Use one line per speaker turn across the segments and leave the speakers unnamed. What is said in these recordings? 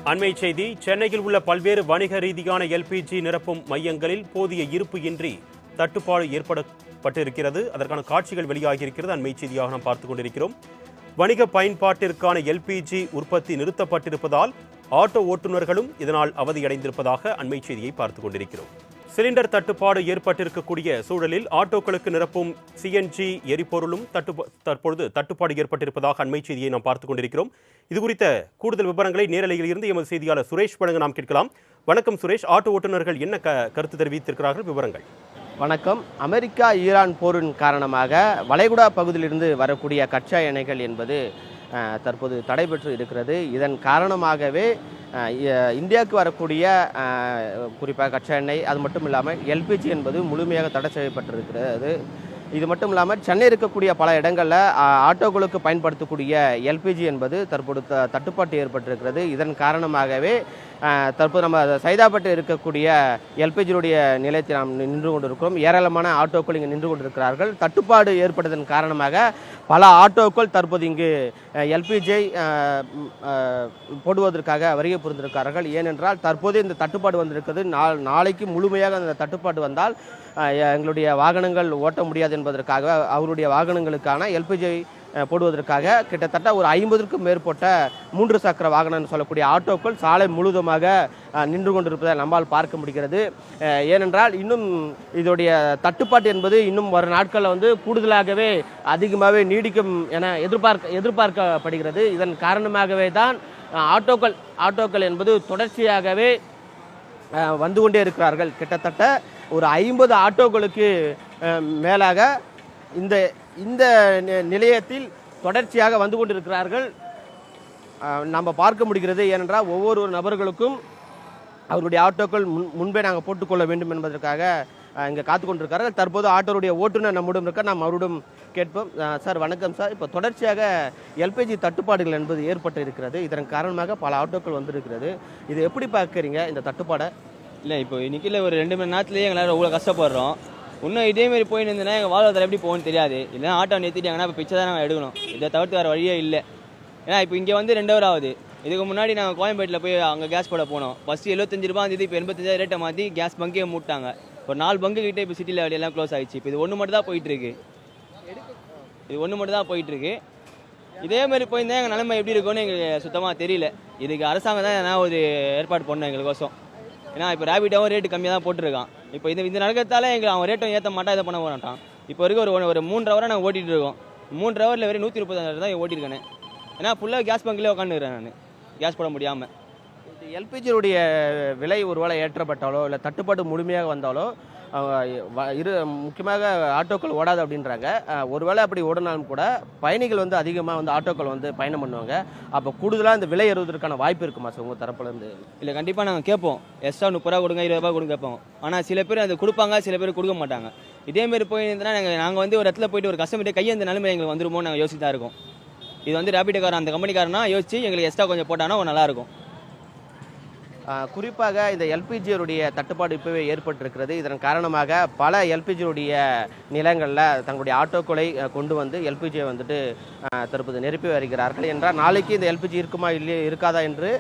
அண்மை செய்தி. சென்னையில் உள்ள பல்வேறு வணிக ரீதியான எல்பிஜி நிரப்பும் மையங்களில் போதிய இருப்பு இன்றி தட்டுப்பாடு ஏற்படப்பட்டிருக்கிறது. அதற்கான காட்சிகள் வெளியாகியிருக்கிறது. அண்மை செய்தியாக நாம் பார்த்துக் கொண்டிருக்கிறோம். வணிக பயன்பாட்டிற்கான எல்பிஜி உற்பத்தி நிறுத்தப்பட்டிருப்பதால் ஆட்டோ ஓட்டுநர்களும் இதனால் அவதியடைந்திருப்பதாக அண்மை செய்தியை பார்த்துக் கொண்டிருக்கிறோம். சிலிண்டர் தட்டுப்பாடு ஏற்பட்டிருக்கக்கூடிய சூழலில் ஆட்டோக்களுக்கு நிரப்பும் சிஎன்ஜி எரிபொருளும் தற்பொழுது தட்டுப்பாடு ஏற்பட்டிருப்பதாக அண்மை செய்தியை நாம் பார்த்துக் கொண்டிருக்கிறோம். இதுகுறித்த கூடுதல் விவரங்களை நேரலையில் இருந்து எமது செய்தியாளர் சுரேஷ் வழங்க நாம் கேட்கலாம். வணக்கம் சுரேஷ், ஆட்டோ ஓட்டுநர்கள் என்ன கருத்து தெரிவித்திருக்கிறார்கள்? விவரங்கள்.
வணக்கம். அமெரிக்கா ஈரான் போரின் காரணமாக வளைகுடா பகுதியிலிருந்து வரக்கூடிய கச்சா எண்ணெய்கள் என்பது தற்போது தடைபெற்று இருக்கிறது. இதன் காரணமாகவே இந்தியாவுக்கு வரக்கூடிய குறிப்பாக கச்சா எண்ணெய், அது மட்டும் இல்லாமல் எல்பிஜி என்பது முழுமையாக தடை செய்யப்பட்டிருக்கிறது. இது மட்டும் இல்லாமல் சென்னை இருக்கக்கூடிய பல இடங்களில் ஆட்டோக்களுக்கு பயன்படுத்தக்கூடிய எல்பிஜி என்பது தற்போது தட்டுப்பாட்டு ஏற்பட்டிருக்கிறது. இதன் காரணமாகவே தற்போது நம்ம சைதாப்பேட்டை இருக்கக்கூடிய எல்பிஜியுடைய நிலையத்தில் நாம் நின்று கொண்டிருக்கிறோம். ஏராளமான ஆட்டோக்கள் இங்கே நின்று கொண்டிருக்கிறார்கள். தட்டுப்பாடு ஏற்பட்டதன் காரணமாக பல ஆட்டோக்கள் தற்போது இங்கு எல்பிஜியை போடுவதற்காக வருகை புரிந்திருக்கிறார்கள். ஏனென்றால் தற்போது இந்த தட்டுப்பாடு வந்திருக்கிறது. நாளைக்கு முழுமையாக அந்த தட்டுப்பாடு வந்தால் எங்களுடைய வாகனங்கள் ஓட்ட முடியாது என்பதற்காக அவருடைய வாகனங்களுக்கான எல்பிஜி போடுவதற்காக கிட்டத்தட்ட ஒரு 50க்கும் மேற்பட்ட 3 சக்கர வாகனம் சொல்லக்கூடிய ஆட்டோக்கள் சாலை முழுவதுமாக நின்று கொண்டிருப்பதை நம்மால் பார்க்க முடிகிறது. ஏனென்றால் இன்னும் இதோடைய தட்டுப்பாடு என்பது இன்னும் வரும் நாட்களில் கூடுதலாகவே அதிகமாகவே நீடிக்கும் என எதிர்பார்க்கப்படுகிறது. இதன் காரணமாகவே தான் ஆட்டோக்கள் என்பது தொடர்ச்சியாகவே வந்து கொண்டே இருக்கிறார்கள். கிட்டத்தட்ட ஒரு 50 ஆட்டோக்களுக்கு மேலாக இந்த நிலையத்தில் தொடர்ச்சியாக வந்து கொண்டிருக்கிறார்கள் நம்ம பார்க்க முடிகிறது. ஏனென்றால் ஒவ்வொரு நபர்களுக்கும் அவருடைய ஆட்டோக்கள் முன்பே நாங்கள் போட்டுக்கொள்ள வேண்டும் என்பதற்காக இங்கே காத்து கொண்டிருக்கிறார்கள். தற்போது ஆட்டோருடைய ஓட்டுநர் நம்முடன் இருக்க நாம் அவரிடம் கேட்போம். சார் வணக்கம் சார். இப்போ தொடர்ச்சியாக எல்பிஜி தட்டுப்பாடுகள் என்பது ஏற்பட்டு இருக்கிறது. இதன் காரணமாக பல ஆட்டோக்கள் வந்திருக்கிறது. இதை எப்படி பார்க்குறீங்க இந்த தட்டுப்பாடை?
இல்லை, இப்போ இன்றைக்கி ஒரு 2 மணி நேரத்துலேயே எங்களால் அவ்வளோ கஷ்டப்படுறோம். இன்னும் இதேமாரி போயின்னு இருந்தேன்னா எங்கள் வாழ்வாதாரம் எப்படி போகணும்னு தெரியாது. இல்லைனா ஆட்டோ நிறுத்திட்டாங்கன்னா இப்போ பிச்சை தான் நாங்கள் எடுக்கணும். இதை தவிர்த்து வேறு வழியே இல்லை. ஏன்னா இப்போ இங்கே 2 ஹவர் ஆகுது. இதுக்கு முன்னாடி நாங்கள் கோயம்பேட்டில் போய் அங்கே கேஸ் போட போனோம். ஃபஸ்ட்டு 75 ரூபா இருந்தது. இப்போ 85 ரேட்டை மாற்றி கேஸ் பங்கே மூட்டாங்க. ஒரு 4 பங்கு கிட்டே இப்போ சிட்டியில் எல்லாம் க்ளோஸ் ஆகிடுச்சு. இப்போ இது ஒன்று மட்டும் தான் போயிட்டுருக்கு. இதேமாரி போயிருந்தால் எங்கள் நிலைமை எப்படி இருக்கும்னு எங்களுக்கு சுத்தமாக தெரியல. இதுக்கு அரசாங்கம் தான் நான் ஒரு ஏற்பாடு பண்ணேன் எங்களுக்கோசம். ஏன்னா இப்போ ரேபிட்டாவும் ரேட்டு கம்மியாக தான் போட்டிருக்கான். இப்போ இது நடக்கிறதால எங்களுக்கு அவன் ரேட்டும் ஏற்ற மாட்டான், இதை பண்ண மாட்டான். இப்போ வரைக்கும் ஒரு 3 ஹவராக நாங்கள் ஓட்டிகிட்டு இருக்கோம். 3 ஹவரில் வெறும் 130 தான் ஓட்டியிருக்கேன். ஏன்னா ஃபுல்லாக கேஸ் பங்கிலே உட்காந்துக்கிறேன் நான், கேஸ் போட முடியாமல்.
எல்பிஜியுடைய விலை ஒருவேளை ஏற்றப்பட்டாலோ இல்லை தட்டுப்பாடு முழுமையாக வந்தாலோ முக்கியமாக ஆட்டோக்கள் ஓடாது அப்படின்றாங்க. ஒருவேளை அப்படி ஓடினாலும் கூட பயணிகள் அதிகமாக ஆட்டோக்கள் பயணம் பண்ணுவாங்க. அப்போ கூடுதலாக இந்த விலை ஏறுவதற்கான வாய்ப்பு இருக்குமா சார் உங்கள் தரப்புலேருந்து?
இல்லை, கண்டிப்பாக நாங்கள் கேட்போம். எக்ஸ்ட்ரா 30 ரூபா கொடுங்க, 20 ரூபா கொடுங்க கேட்போம். ஆனால் சில பேர் அது கொடுப்பாங்க, சில பேர் கொடுக்க மாட்டாங்க. இதேமாரி போயிருந்தா நாங்கள் ஒரு இடத்துல போயிட்டு ஒரு கஸ்டமர்கிட்ட கையெழுந்த நிலைமை எங்களுக்கு வந்துருமோ நாங்கள் யோசிச்சு தான் இருக்கோம். இது ரேபிட்டோக்காரன் அந்த கம்பெனிக்காரனா யோசிச்சு எங்களுக்கு எக்ஸ்ட்ரா கொஞ்சம் போட்டாங்கன்னா நல்லாயிருக்கும்.
குறிப்பாக இந்த எல்பிஜியுடைய தட்டுப்பாடு இப்போவே ஏற்பட்டிருக்கிறது. இதன் காரணமாக பல எல்பிஜியுடைய நிலங்களில் தங்களுடைய ஆட்டோக்களை கொண்டு வந்து எல்பிஜியை தற்போது நிரப்பி வருகிறார்கள். என்றால் நாளைக்கு இந்த எல்பிஜி இருக்குமா இல்லையா இருக்காதா என்று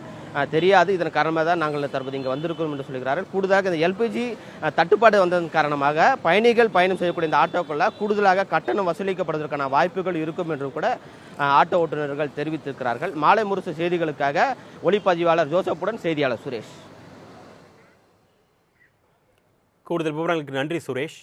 தெரியாது. இதன் காரணமாக தான் நாங்கள் தற்போது இங்கே வந்திருக்கிறோம் என்று சொல்கிறார்கள். கூடுதலாக இந்த எல்பிஜி தட்டுப்பாடு வந்ததன் காரணமாக பயணிகள் பயணம் செய்யக்கூடிய இந்த ஆட்டோக்களில் கூடுதலாக கட்டணம் வசூலிக்கப்படுவதற்கான வாய்ப்புகள் இருக்கும் என்று கூட ஆட்டோ ஓட்டுநர்கள் தெரிவித்திருக்கிறார்கள். மாலை முரசு செய்திகளுக்காக ஒளிப்பதிவாளர் ஜோசப்புடன் செய்தியாளர் சுரேஷ்.
கூடுதல் விவரங்களுக்கு நன்றி சுரேஷ்.